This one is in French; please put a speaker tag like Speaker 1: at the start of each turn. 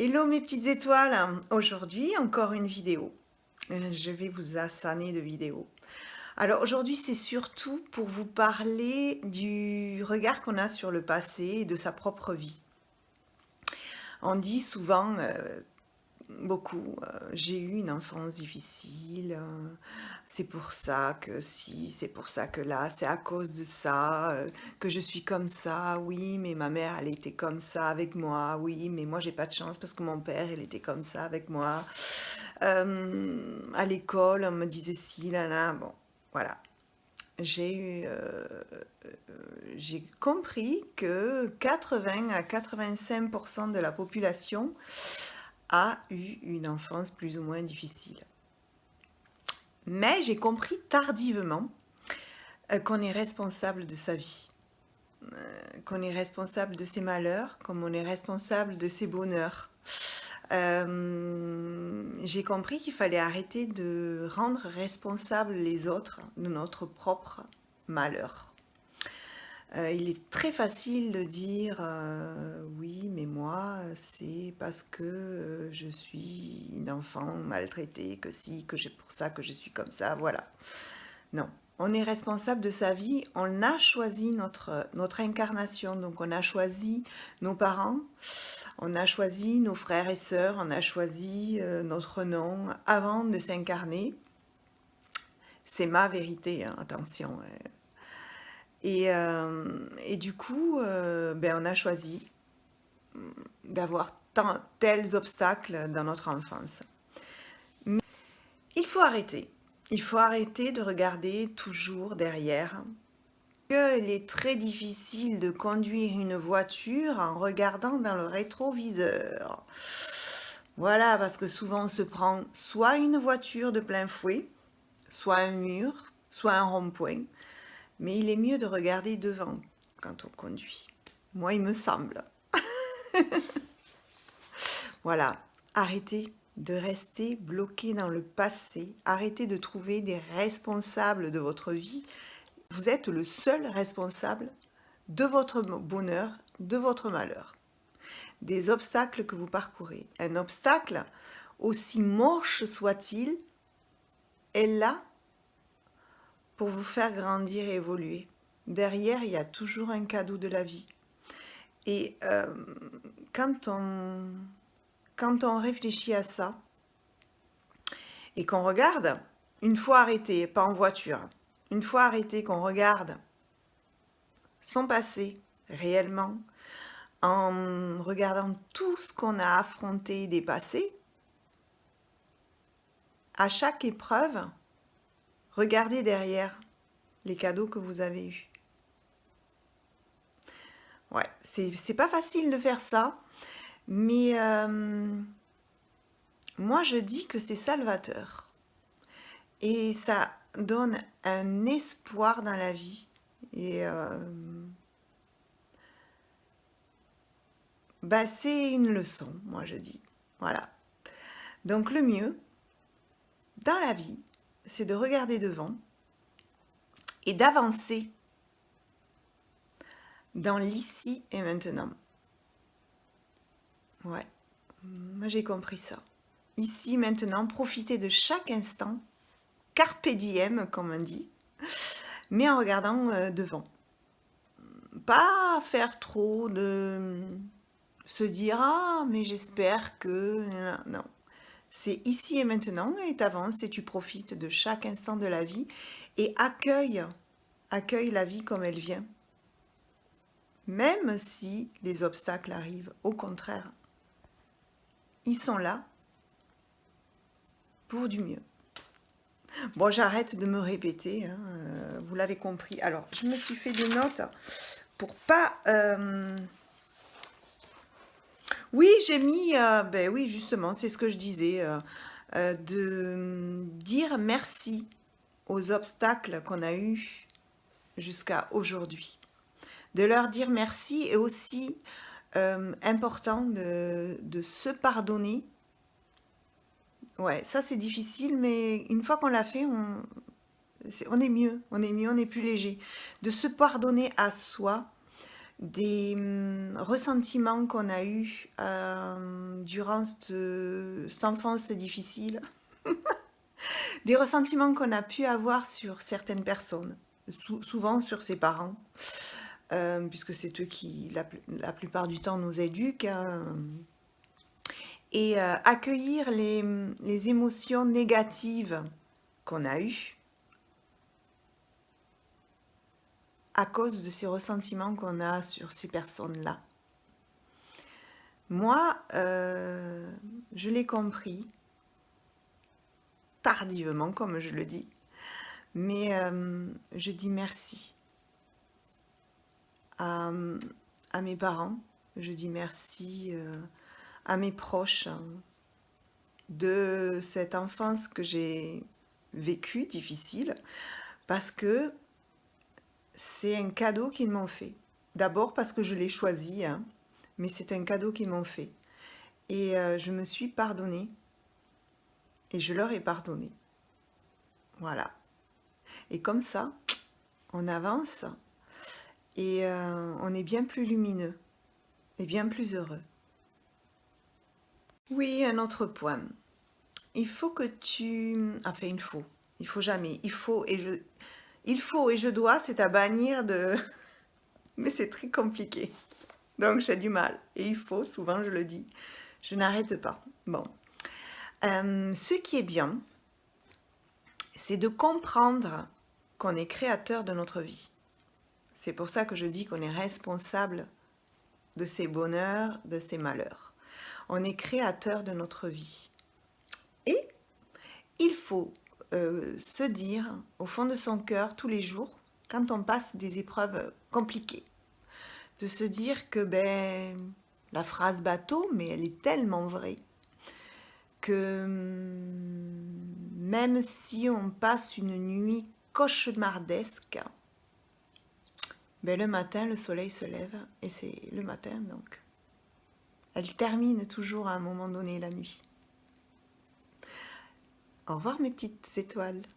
Speaker 1: Hello mes petites étoiles, aujourd'hui encore une vidéo. Je vais vous assaner de vidéos. Alors aujourd'hui c'est surtout pour vous parler du regard qu'on a sur le passé et de sa propre vie. On dit souvent, beaucoup, j'ai eu une enfance difficile, c'est pour ça que si, c'est pour ça que là, c'est à cause de ça, que je suis comme ça, oui, mais ma mère, elle était comme ça avec moi, oui, mais moi, j'ai pas de chance parce que mon père, il était comme ça avec moi. À l'école, on me disait ci, là, là, bon, voilà. J'ai compris que 80 à 85% de la population a eu une enfance plus ou moins difficile. Mais j'ai compris tardivement qu'on est responsable de sa vie, qu'on est responsable de ses malheurs, comme on est responsable de ses bonheurs. J'ai compris qu'il fallait arrêter de rendre responsables les autres de notre propre malheur. Il est très facile de dire oui, mais moi, c'est parce que je suis une enfant maltraitée, que si, que c'est pour ça que je suis comme ça, voilà. Non, on est responsable de sa vie, on a choisi notre incarnation, donc on a choisi nos parents, on a choisi nos frères et sœurs, on a choisi notre nom avant de s'incarner. C'est ma vérité, hein, attention. Et du coup, ben, on a choisi d'avoir tels obstacles dans notre enfance. Mais il faut arrêter. Il faut arrêter de regarder toujours derrière. Il est très difficile de conduire une voiture en regardant dans le rétroviseur. Voilà, parce que souvent on se prend soit une voiture de plein fouet, soit un mur, soit un rond-point. Mais il est mieux de regarder devant quand on conduit. Moi, il me semble. Voilà, arrêtez de rester bloqué dans le passé. Arrêtez de trouver des responsables de votre vie. Vous êtes le seul responsable de votre bonheur, de votre malheur. Des obstacles que vous parcourez. Un obstacle, aussi moche soit-il, est là pour vous faire grandir et évoluer. Derrière, il y a toujours un cadeau de la vie. Et quand on réfléchit à ça et qu'on regarde, une fois arrêté, pas en voiture, une fois arrêté qu'on regarde son passé réellement, en regardant tout ce qu'on a affronté et dépassé, à chaque épreuve, regardez derrière les cadeaux que vous avez eus. Ouais, c'est pas facile de faire ça, mais moi je dis que c'est salvateur. Et ça donne un espoir dans la vie. Et bah, c'est une leçon, moi je dis. Voilà. Donc le mieux dans la vie, c'est de regarder devant et d'avancer dans l'ici et maintenant. Ouais, moi j'ai compris ça. Ici, maintenant, profitez de chaque instant, carpe diem, comme on dit, mais en regardant devant. Pas faire trop de se dire ah mais j'espère que non, c'est ici et maintenant et tu avances et tu profites de chaque instant de la vie et accueille la vie comme elle vient, même si les obstacles arrivent. Au contraire, ils sont là pour du mieux. Bon, j'arrête de me répéter, hein, vous l'avez compris. Alors je me suis fait des notes pour pas oui, j'ai mis, ben oui, justement, c'est ce que je disais, de dire merci aux obstacles qu'on a eus jusqu'à aujourd'hui. De leur dire merci et aussi important de se pardonner. Ouais, ça c'est difficile, mais une fois qu'on l'a fait, on est mieux, on est plus léger. De se pardonner à soi des ressentiments qu'on a eus durant cette enfance difficile, des ressentiments qu'on a pu avoir sur certaines personnes, souvent sur ses parents, puisque c'est eux qui, la plupart du temps, nous éduquent, hein. Et accueillir les émotions négatives qu'on a eues à cause de ces ressentiments qu'on a sur ces personnes-là. Moi, je l'ai compris tardivement, comme je le dis, mais je dis merci à, à mes parents, je dis merci à mes proches de cette enfance que j'ai vécue, difficile, parce que c'est un cadeau qu'ils m'ont fait. D'abord parce que je l'ai choisi, hein, mais c'est un cadeau qu'ils m'ont fait. Et je me suis pardonnée et je leur ai pardonné. Voilà. Et comme ça, on avance et on est bien plus lumineux et bien plus heureux. Oui, un autre point. Il faut que tu... Enfin, il faut jamais. Il faut et je dois, c'est à bannir de... Mais c'est très compliqué. Donc j'ai du mal. Et il faut, souvent je le dis. Je n'arrête pas. Bon. Ce qui est bien, c'est de comprendre qu'on est créateur de notre vie. C'est pour ça que je dis qu'on est responsable de ses bonheurs, de ses malheurs. On est créateur de notre vie. Et il faut se dire au fond de son cœur tous les jours, quand on passe des épreuves compliquées, de se dire que la phrase bateau, mais elle est tellement vraie, que même si on passe une nuit cauchemardesque, le matin, le soleil se lève et c'est le matin, donc elle termine toujours à un moment donné la nuit. Au revoir mes petites étoiles.